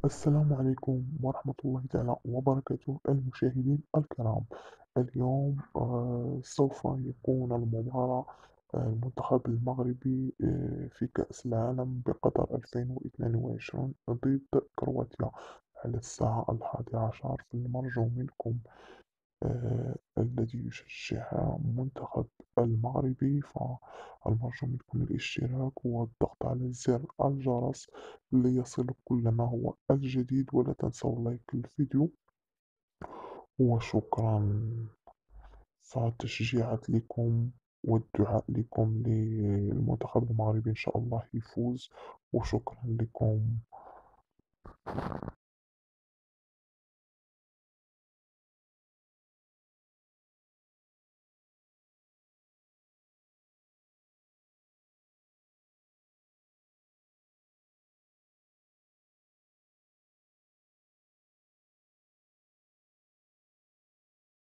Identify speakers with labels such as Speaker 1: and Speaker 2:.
Speaker 1: السلام عليكم ورحمة الله تعالى وبركاته المشاهدين الكرام. اليوم سوف يكون المباراة المنتخب المغربي في كأس العالم بقطر 2022 ضد كرواتيا على الساعة 11. فالمرجو منكم الذي يشجع المنتخب المغربي، فالمرجو منكم الاشتراك والضغط على زر الجرس ليصل كل ما هو الجديد، ولا تنسوا لايك الفيديو. وشكرا. فالتشجيعات لكم والدعاء لكم للمنتخب المغربي إن شاء الله يفوز. وشكرا لكم.